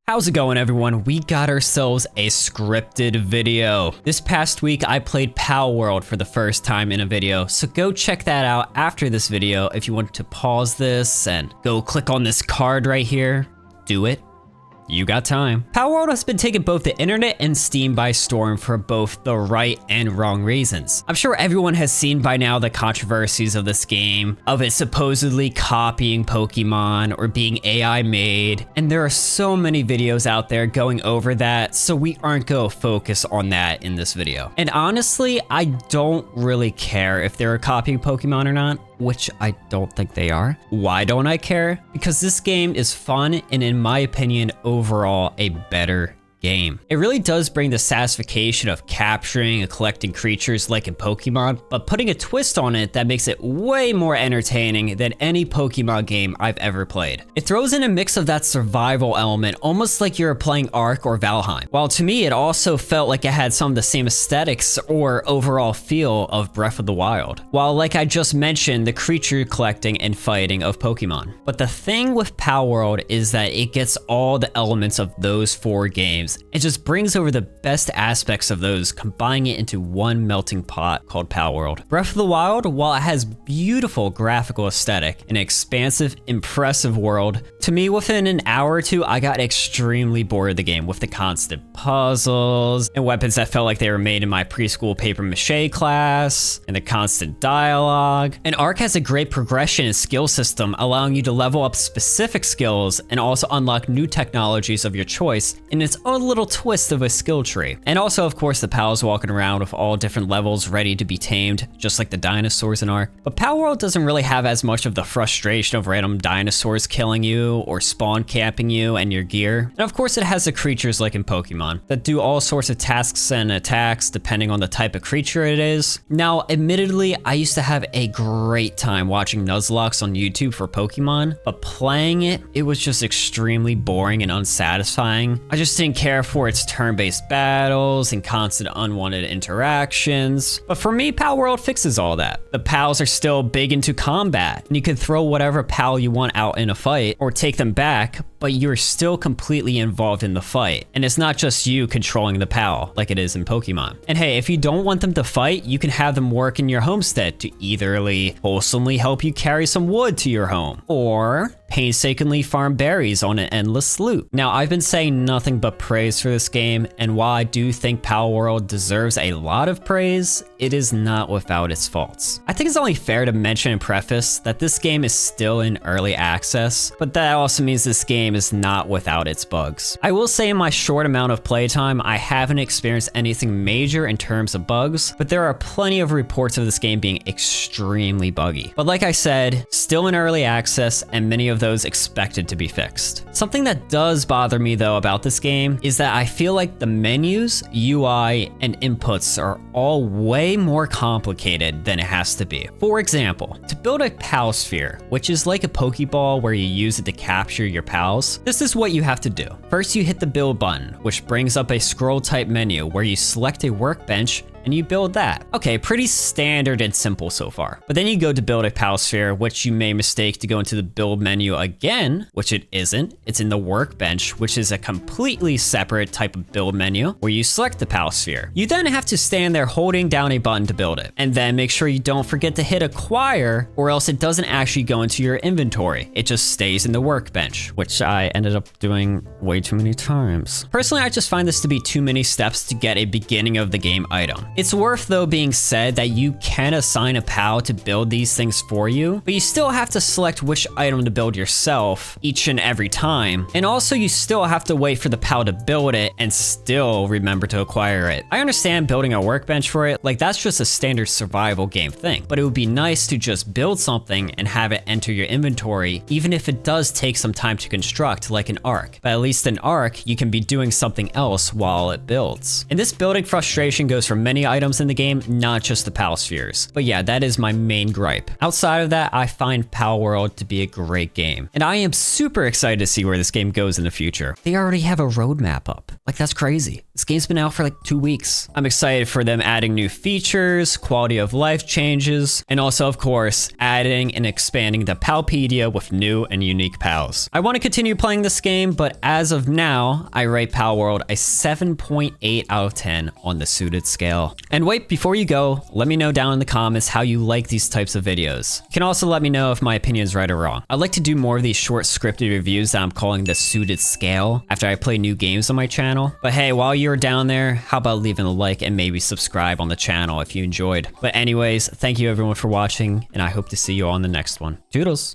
How's it going, everyone? We got ourselves a scripted video. This past week, I played Palworld for the first time in a video, so go check that out after this video. If you want to pause this and go click on this card right here, do it. You got time. Palworld has been taking both the internet and Steam by storm for both the right and wrong reasons. I'm sure everyone has seen by now the controversies of this game, of it supposedly copying Pokemon or being AI made, and there are so many videos out there going over that, so we aren't going to focus on that in this video. And honestly, I don't really care if they're copying Pokemon or not, which I don't think they are. Why don't I care? Because this game is fun and, in my opinion, overall a better game. It really does bring the satisfaction of capturing and collecting creatures like in Pokemon, but putting a twist on it that makes it way more entertaining than any Pokemon game I've ever played. It throws in a mix of that survival element, almost like you're playing Ark or Valheim, while to me it also felt like it had some of the same aesthetics or overall feel of Breath of the Wild, while like I just mentioned, the creature collecting and fighting of Pokemon. But the thing with Palworld is that it gets all the elements of those four games. It just brings over the best aspects of those, combining it into one melting pot called Palworld. Breath of the Wild, while it has beautiful graphical aesthetic, an expansive, impressive world, to me within an hour or two, I got extremely bored of the game with the constant puzzles and weapons that felt like they were made in my preschool paper mache class, and the constant dialogue. And Ark has a great progression and skill system, allowing you to level up specific skills and also unlock new technologies of your choice in its own little twist of a skill tree. And also, of course, the pals walking around with all different levels ready to be tamed, just like the dinosaurs in Ark. But Palworld doesn't really have as much of the frustration of random dinosaurs killing you or spawn camping you and your gear. And of course, it has the creatures like in Pokemon that do all sorts of tasks and attacks depending on the type of creature it is. Now, admittedly, I used to have a great time watching Nuzlocke on YouTube for Pokemon, but playing it, it was just extremely boring and unsatisfying. I just didn't care for its turn-based battles and constant unwanted interactions. But for me, Palworld fixes all that. The pals are still big into combat, and you can throw whatever pal you want out in a fight or take them back, but you're still completely involved in the fight. And it's not just you controlling the pal like it is in Pokemon. And hey, if you don't want them to fight, you can have them work in your homestead to eitherly wholesomely help you carry some wood to your home, or painstakingly farm berries on an endless loop. Now, I've been saying nothing but praise for this game, and while I do think Palworld deserves a lot of praise, it is not without its faults. I think it's only fair to mention and preface that this game is still in early access, but that also means this game is not without its bugs. I will say in my short amount of playtime, I haven't experienced anything major in terms of bugs, but there are plenty of reports of this game being extremely buggy. But like I said, still in early access, and many of those expected to be fixed. Something that does bother me though about this game is that I feel like the menus, UI, and inputs are all way more complicated than it has to be. For example, to build a pal sphere, which is like a Pokeball where you use it to capture your pals, this is what you have to do. First, you hit the build button, which brings up a scroll type menu where you select a workbench and you build that. Okay, pretty standard and simple so far. But then you go to build a pal sphere, which you may mistake to go into the build menu again, which it isn't. It's in the workbench, which is a completely separate type of build menu where you select the pal sphere. You then have to stand there holding down a button to build it. And then make sure you don't forget to hit acquire, or else it doesn't actually go into your inventory. It just stays in the workbench, which I ended up doing way too many times. Personally, I just find this to be too many steps to get a beginning of the game item. It's worth though being said that you can assign a pal to build these things for you, but you still have to select which item to build yourself each and every time. And also you still have to wait for the pal to build it and still remember to acquire it. I understand building a workbench for it, like that's just a standard survival game thing, but it would be nice to just build something and have it enter your inventory, even if it does take some time to construct like an Ark. But at least in Ark, you can be doing something else while it builds. And this building frustration goes for many items in the game, not just the pal spheres. But yeah, that is my main gripe. Outside of that, I find Palworld to be a great game, and I am super excited to see where this game goes in the future. They already have a roadmap up. Like, that's crazy. This game's been out for like 2 weeks. I'm excited for them adding new features, quality of life changes, and also, of course, adding and expanding the Palpedia with new and unique pals. I want to continue playing this game, but as of now, I rate Palworld a 7.8 out of 10 on the suited scale. And wait, before you go, let me know down in the comments how you like these types of videos. You can also let me know if my opinion is right or wrong. I'd like to do more of these short scripted reviews that I'm calling the suited scale after I play new games on my channel. But hey, while you're down there, how about leaving a like and maybe subscribe on the channel if you enjoyed. But anyways, thank you everyone for watching, and I hope to see you all in the next one. Toodles!